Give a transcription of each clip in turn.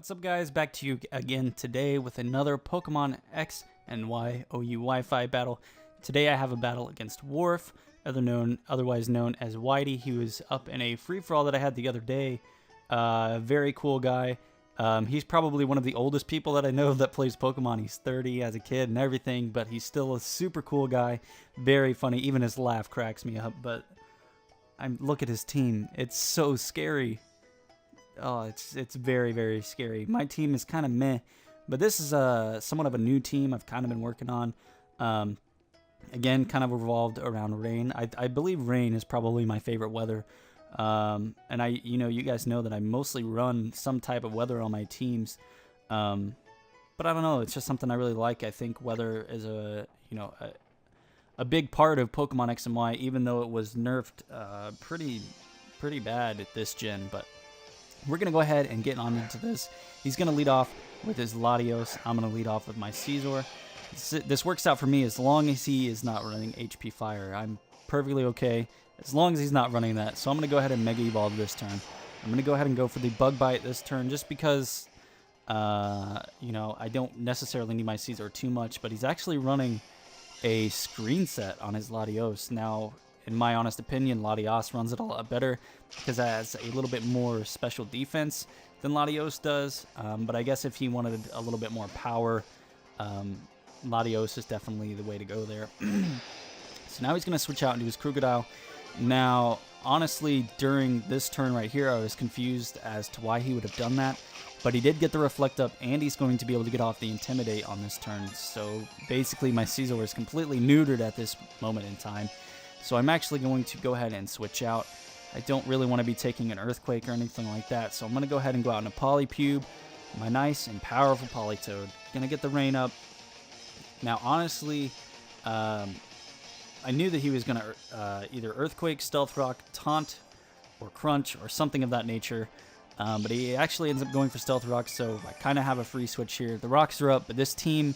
What's up, guys? Back to you again today with another Pokemon X and Y OU Wi-Fi battle. Today I have a battle against Worf, otherwise known as Whitey. He was up in a free-for-all that I had the other day. Very cool guy. He's probably one of the oldest people that I know that plays Pokemon. He's 30 as a kid and everything, but he's still a super cool guy. Very funny. Even his laugh cracks me up, but look at his team. It's so scary. Oh, it's very, very scary. My team is kind of meh, but this is somewhat of a new team I've kind of been working on. Again, kind of revolved around rain. I believe rain is probably my favorite weather. And you guys know that I mostly run some type of weather on my teams. But I don't know, it's just something I really like. I think weather is a big part of Pokemon X and Y, even though it was nerfed pretty bad at this gen. But we're going to go ahead and get on into this. He's going to lead off with his Latios. I'm going to lead off with my Scizor. This works out for me as long as he is not running HP Fire. I'm perfectly okay as long as he's not running that. So I'm going to go ahead and Mega Evolve this turn. I'm going to go ahead and go for the Bug Bite this turn just because, I don't necessarily need my Scizor too much. But he's actually running a Screen Set on his Latios. Now, in my honest opinion, Latios runs it a lot better because it has a little bit more special defense than Latios does. But I guess if he wanted a little bit more power, Latios is definitely the way to go there. So now he's going to switch out and do his Crocodile. Now, honestly, during this turn right here, I was confused as to why he would have done that. But he did get the Reflect Up, and he's going to be able to get off the Intimidate on this turn. So basically, my Scizor is completely neutered at this moment in time. So I'm actually going to go ahead and switch out. I don't really want to be taking an Earthquake or anything like that. So I'm going to go ahead and go out in a Polypube. My nice and powerful Politoed. Going to get the Rain Up. Now, honestly, I knew that he was going to either Earthquake, Stealth Rock, Taunt, or Crunch, or something of that nature. But he actually ends up going for Stealth Rock, so I kind of have a free switch here. The rocks are up, but this team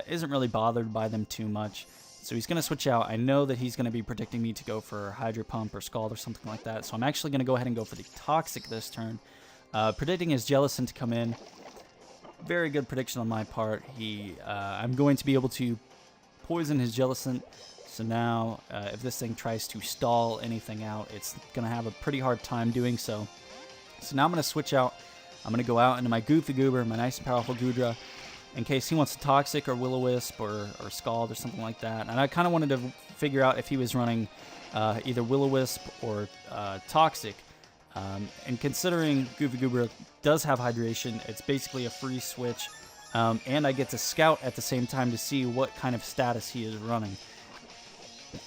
isn't really bothered by them too much. So he's going to switch out. I know that he's going to be predicting me to go for Hydro Pump or Scald or something like that. So I'm actually going to go ahead and go for the Toxic this turn. Predicting his Jellicent to come in. Very good prediction on my part. I'm going to be able to poison his Jellicent. So now, if this thing tries to stall anything out, it's going to have a pretty hard time doing so. So now I'm going to switch out. I'm going to go out into my Goofy Goober, my nice and powerful Goodra, in case he wants a Toxic or Will-O-Wisp or Scald or something like that. And I kind of wanted to figure out if he was running either Will-O-Wisp or Toxic. And considering Goofy Goober does have Hydration, it's basically a free switch. And I get to scout at the same time to see what kind of status he is running.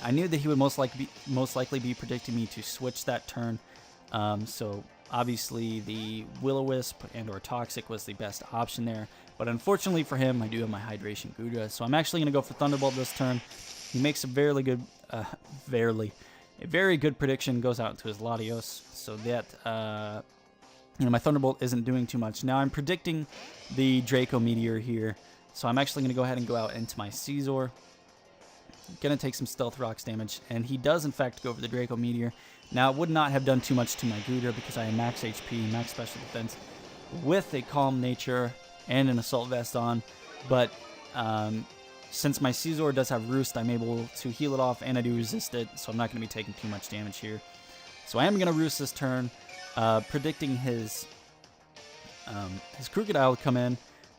I knew that he would most likely be predicting me to switch that turn. So obviously the Will-O-Wisp and or Toxic was the best option there. But unfortunately for him, I do have my Hydration Goodra. So I'm actually going to go for Thunderbolt this turn. He makes a very good prediction, goes out to his Latios. So that, my Thunderbolt isn't doing too much. Now I'm predicting the Draco Meteor here. So I'm actually going to go ahead and go out into my Scizor. Going to take some Stealth Rocks damage. And he does, in fact, go for the Draco Meteor. Now, it would not have done too much to my Goodra because I am max HP, max special defense, with a Calm Nature and an Assault Vest on. But since my Scizor does have Roost, I'm able to heal it off, and I do resist it, so I'm not going to be taking too much damage here. So I am going to Roost this turn, predicting his Crocodile to come in.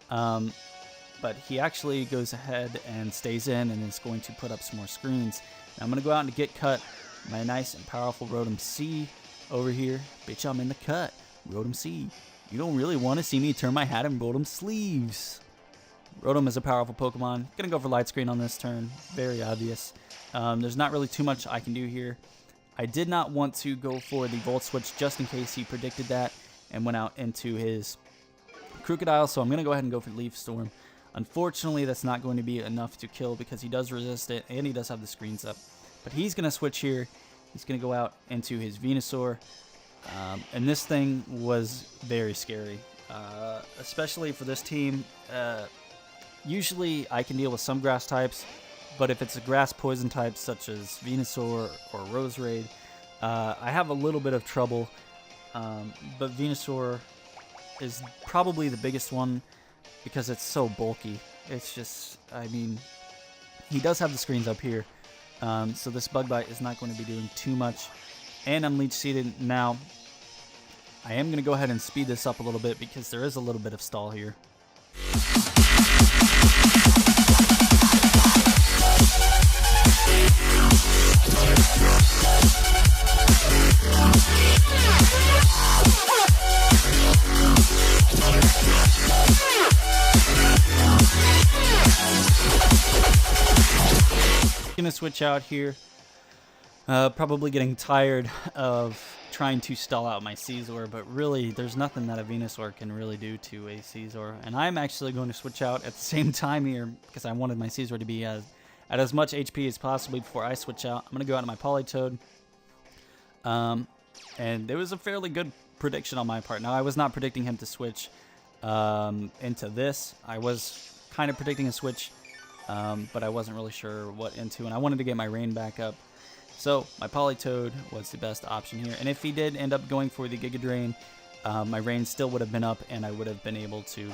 But he actually goes ahead and stays in and is going to put up some more screens. Now I'm going to go out and get cut. My nice and powerful Rotom C over here. Bitch, I'm in the cut. Rotom C. You don't really want to see me turn my hat and Rotom sleeves. Rotom is a powerful Pokemon. Gonna go for Light Screen on this turn. Very obvious. There's not really too much I can do here. I did not want to go for the Volt Switch just in case he predicted that and went out into his Crocodile. So I'm going to go ahead and go for Leaf Storm. Unfortunately, that's not going to be enough to kill because he does resist it and he does have the screens up. But he's going to switch here. He's going to go out into his Venusaur. And this thing was very scary, especially for this team. Usually I can deal with some grass types, but if it's a grass poison type such as Venusaur or Roserade, I have a little bit of trouble. But Venusaur is probably the biggest one because it's so bulky. It's just, I mean, he does have the screens up here, so this bug bite is not going to be doing too much. And I'm leech seeded now. I am going to go ahead and speed this up a little bit because there is a little bit of stall here. Gonna switch out here. Probably getting tired of trying to stall out my Caesar, but really there's nothing that a Venusaur can really do to a Caesar. And I'm actually going to switch out at the same time here because I wanted my Caesar to be at as much HP as possibly before I switch out. I'm going to go out to my Politoed. And it was a fairly good prediction on my part. Now, I was not predicting him to switch into this. I was kind of predicting a switch, but I wasn't really sure what into, and I wanted to get my rain back up. So my Politoed was the best option here, and if he did end up going for the Giga Drain, my rain still would have been up, and I would have been able to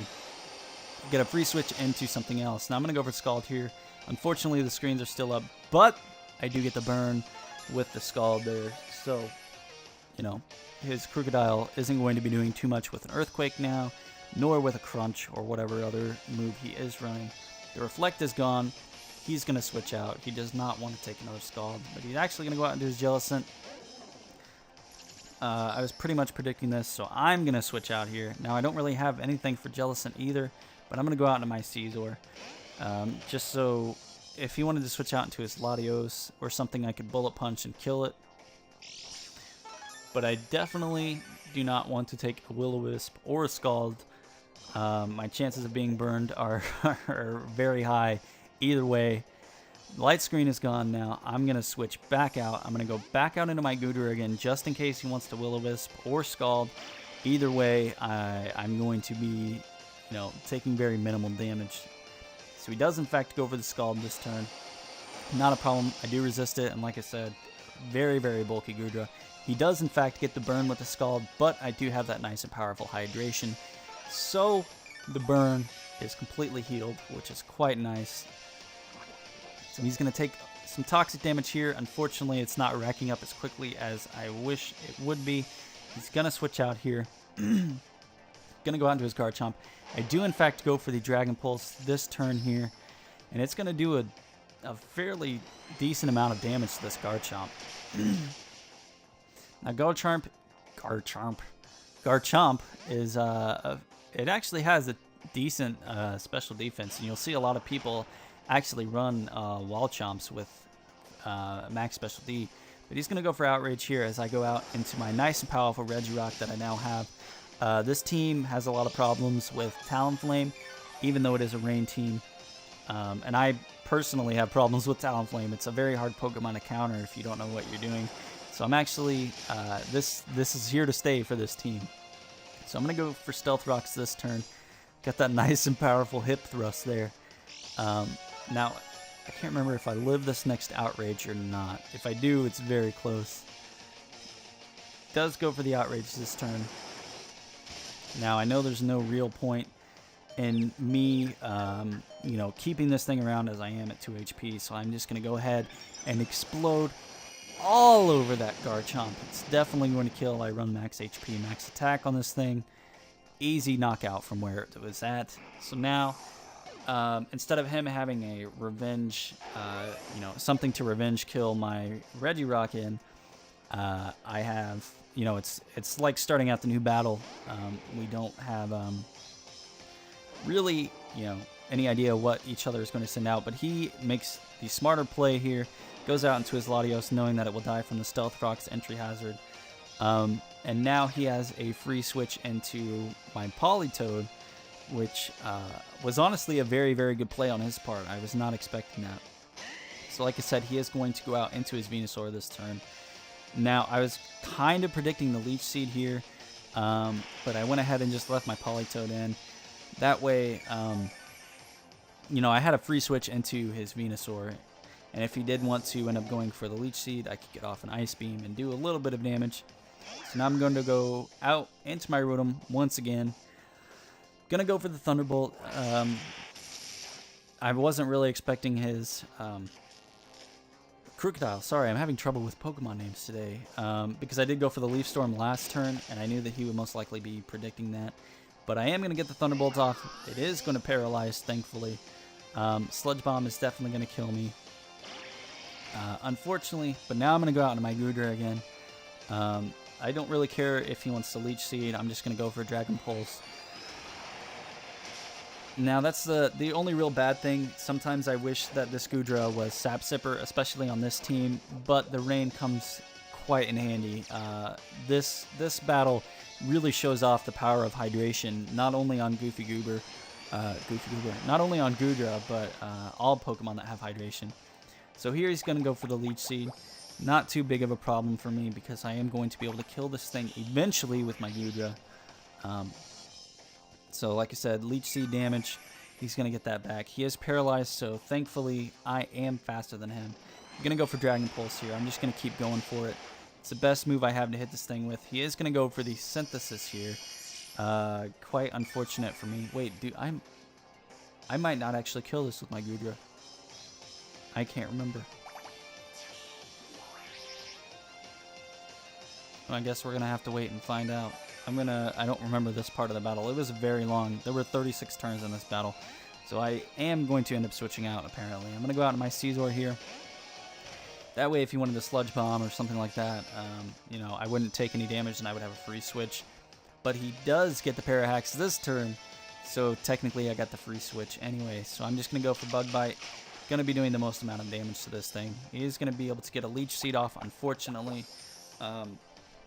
get a free switch into something else. Now I'm going to go for Scald here. Unfortunately, the screens are still up, but I do get the burn with the Scald there. So, you know, his Crocodile isn't going to be doing too much with an Earthquake now, nor with a Crunch or whatever other move he is running. The Reflect is gone. He's going to switch out. He does not want to take another Scald, but he's actually going to go out and do his Jellicent. I was pretty much predicting this, so I'm going to switch out here. Now, I don't really have anything for Jellicent either, but I'm going to go out into my Caesar. Just so if he wanted to switch out into his Latios or something, I could Bullet Punch and kill it. But I definitely do not want to take a Will-O-Wisp or a Scald. My chances of being burned are very high. Either way, light screen is gone now. I'm going to switch back out. I'm going to go back out into my Goodra again just in case he wants to Will-O-Wisp or Scald. Either way, I'm going to be, taking very minimal damage. So he does in fact go for the Scald this turn. Not a problem. I do resist it, and like I said, very, very bulky Goodra. He does in fact get the burn with the Scald, but I do have that nice and powerful hydration. So the burn is completely healed, which is quite nice. So he's going to take some toxic damage here. Unfortunately, it's not racking up as quickly as I wish it would be. He's going to switch out here. Going to go out into his Garchomp. I do, in fact, go for the Dragon Pulse this turn here. And it's going to do a fairly decent amount of damage to this Garchomp. Now, Garchomp is, it actually has a decent special defense. And you'll see a lot of people actually run Wall Chomps with max special D. But he's going to go for Outrage here as I go out into my nice and powerful Regirock that I now have. This team has a lot of problems with Talonflame, even though it is a rain team. And I personally have problems with Talonflame. It's a very hard Pokemon to counter if you don't know what you're doing. So I'm actually, this is here to stay for this team. So I'm going to go for Stealth Rocks this turn. Got that nice and powerful Hip Thrust there. Now, I can't remember if I live this next Outrage or not. If I do, it's very close. Does go for the Outrage this turn. Now, I know there's no real point in me, keeping this thing around as I am at 2 HP, so I'm just going to go ahead and explode all over that Garchomp. It's definitely going to kill. I run max HP, max attack on this thing. Easy knockout from where it was at. So now, instead of him having a revenge, something to revenge kill my Regirock in, I have, it's like starting out the new battle. We don't have really, any idea what each other is going to send out, but he makes the smarter play here, goes out into his Latios knowing that it will die from the Stealth Rock's entry hazard. And now he has a free switch into my Politoed, which was honestly a very, very good play on his part. I was not expecting that. So like I said, he is going to go out into his Venusaur this turn. Now, I was kind of predicting the Leech Seed here, but I went ahead and just left my Politoed in. That way, I had a free switch into his Venusaur, and if he did want to end up going for the Leech Seed, I could get off an Ice Beam and do a little bit of damage. So now I'm going to go out into my Rotom once again. Gonna go for the Thunderbolt. I wasn't really expecting his Crocodile. Sorry, I'm having trouble with Pokemon names today because I did go for the Leaf Storm last turn, and I knew that he would most likely be predicting that. But I am going to get the Thunderbolt off. It is going to paralyze, thankfully. Sludge Bomb is definitely going to kill me. Unfortunately, but now I'm going to go out into my Goodra again. I don't really care if he wants to Leech Seed. I'm just going to go for Dragon Pulse. Now, that's the only real bad thing. Sometimes I wish that this Goodra was Sap Sipper, especially on this team, but the rain comes quite in handy. This battle really shows off the power of hydration, not only on not only on Goodra, but all Pokemon that have hydration. So here he's going to go for the Leech Seed. Not too big of a problem for me because I am going to be able to kill this thing eventually with my Goodra. So like I said, Leech Seed damage, he's going to get that back. He is paralyzed, so thankfully I am faster than him. I'm going to go for Dragon Pulse here. I'm just going to keep going for it. It's the best move I have to hit this thing with. He is going to go for the Synthesis here. Quite unfortunate for me. Wait, dude, I might not actually kill this with my Goodra. I can't remember. I guess we're going to have to wait and find out. I don't remember this part of the battle. It was very long. There were 36 turns in this battle. So I am going to end up switching out, apparently. I'm going to go out to my Scizor here. That way, if he wanted to Sludge Bomb or something like that, you know, I wouldn't take any damage and I would have a free switch. But he does get the Parahax this turn, so technically I got the free switch anyway. So I'm just going to go for Bug Bite. Going to be doing the most amount of damage to this thing. He is going to be able to get a Leech Seed off, unfortunately.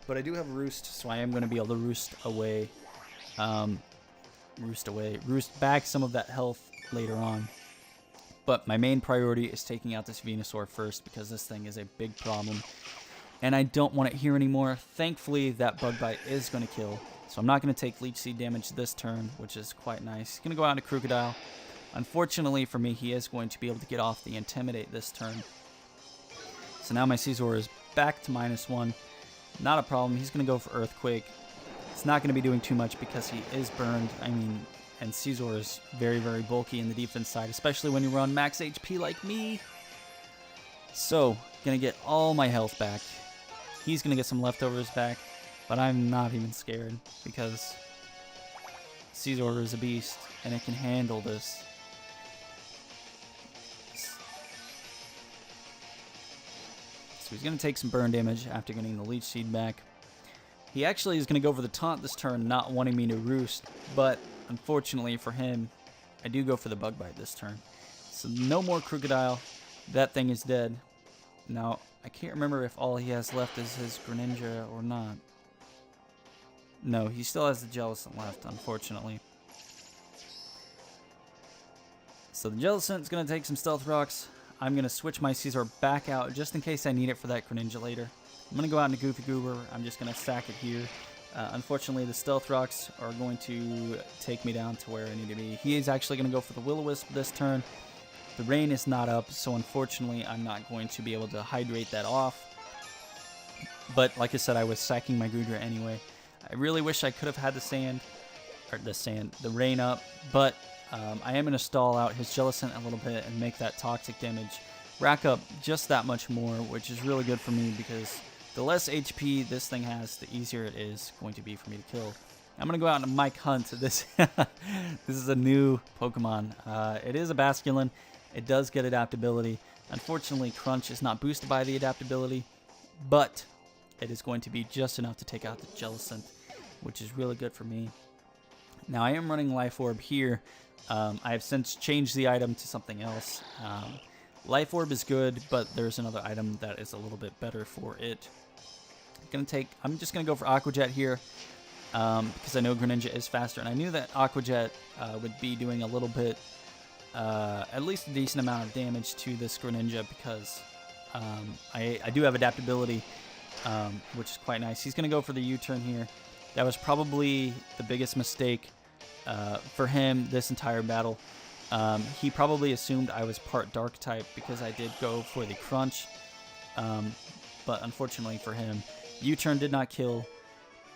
But I do have Roost, so I am going to be able to Roost back some of that health later on. But my main priority is taking out this Venusaur first because this thing is a big problem. And I don't want it here anymore. Thankfully, that Bug Bite is going to kill. So I'm not going to take Leech Seed damage this turn, which is quite nice. He's going to go out to Crocodile. Unfortunately for me, he is going to be able to get off the Intimidate this turn. So now my Scizor is back to -1. Not a problem. He's going to go for Earthquake. It's not going to be doing too much because he is burned. I mean, and Scizor is very, very bulky in the defense side, especially when you run max HP like me. So, going to get all my health back. He's going to get some leftovers back, but I'm not even scared because Scizor is a beast and it can handle this. So he's going to take some burn damage after getting the Leech Seed back. He actually is going to go for the Taunt this turn, not wanting me to Roost, but unfortunately for him, I do go for the Bug Bite this turn. So no more Crocodile. That thing is dead. Now, I can't remember if all he has left is his Greninja or not. No, he still has the Jellicent left, unfortunately. So the Jellicent's going to take some Stealth Rocks. I'm going to switch my Scizor back out just in case I need it for that Greninja later. I'm going to go out into Goofy Goober. I'm just going to sack it here. Unfortunately, the Stealth Rocks are going to take me down to where I need to be. He is actually going to go for the Will-O-Wisp this turn. The rain is not up, so unfortunately, I'm not going to be able to hydrate that off. But like I said, I was sacking my Goodra anyway. I really wish I could have had the rain up, but I am going to stall out his Jellicent a little bit and make that toxic damage rack up just that much more, which is really good for me because the less HP this thing has, the easier it is going to be for me to kill. I'm going to go out and Mike Hunt. This is a new Pokemon. It is a Basculin. It does get adaptability. Unfortunately, Crunch is not boosted by the adaptability, but it is going to be just enough to take out the Jellicent, which is really good for me. Now, I am running Life Orb here. I have since changed the item to something else. Life Orb is good, but there's another item that is a little bit better for it. I'm just going to go for Aqua Jet here because I know Greninja is faster, and I knew that Aqua Jet would be doing a little bit, at least a decent amount of damage to this Greninja because I do have adaptability, which is quite nice. He's going to go for the U-turn here. That was probably the biggest mistake for him this entire battle. He probably assumed I was part Dark type because I did go for the Crunch, but unfortunately for him, U-turn did not kill.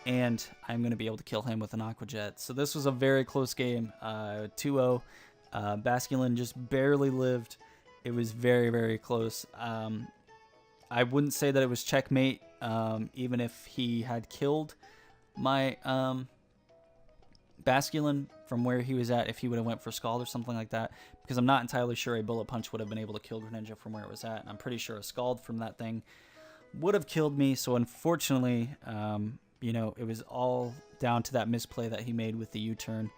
and I'm going to be able to kill him with an Aqua Jet. So this was a very close game, 2-0. Basculin just barely lived. It was very, very close. I wouldn't say that it was checkmate, even if he had killed my Basculin from where he was at, if he would have went for Scald or something like that, because I'm not entirely sure a Bullet Punch would have been able to kill Greninja from where it was at, and I'm pretty sure a Scald from that thing would have killed me. So unfortunately, you know, it was all down to that misplay that he made with the U-turn.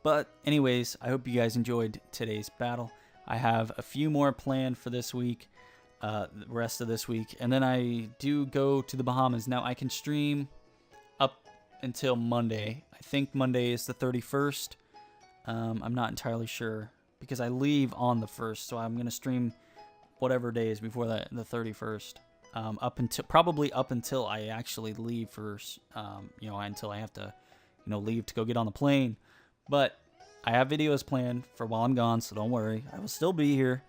But anyways, I hope you guys enjoyed today's battle. I have a few more planned for this week, the rest of this week, and then I do go to the Bahamas. Now I can stream up until Monday. I think Monday is the 31st. I'm not entirely sure because I leave on the 1st, so I'm going to stream whatever day is before that, the 31st. Probably up until I actually leave for, you know, until I have to, you know, leave to go get on the plane. But I have videos planned for while I'm gone, so don't worry. I will still be here.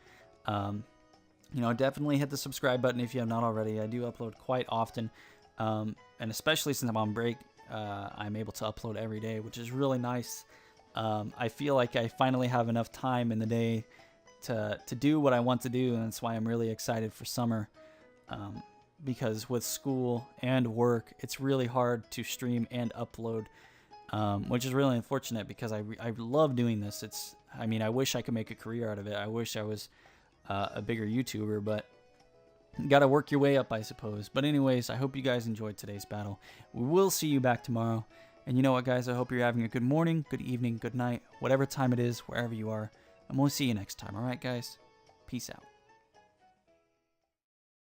You know, definitely hit the subscribe button if you have not already. I do upload quite often, and especially since I'm on break, I'm able to upload every day, which is really nice. I feel like I finally have enough time in the day to do what I want to do, and that's why I'm really excited for summer. Because with school and work, it's really hard to stream and upload, which is really unfortunate because I love doing this. I mean, I wish I could make a career out of it. I wish I was a bigger YouTuber, but you gotta work your way up, I suppose. But anyways, I hope you guys enjoyed today's battle. We will see you back tomorrow. And you know what, guys? I hope you're having a good morning, good evening, good night, whatever time it is, wherever you are. And we'll see you next time. All right, guys? Peace out.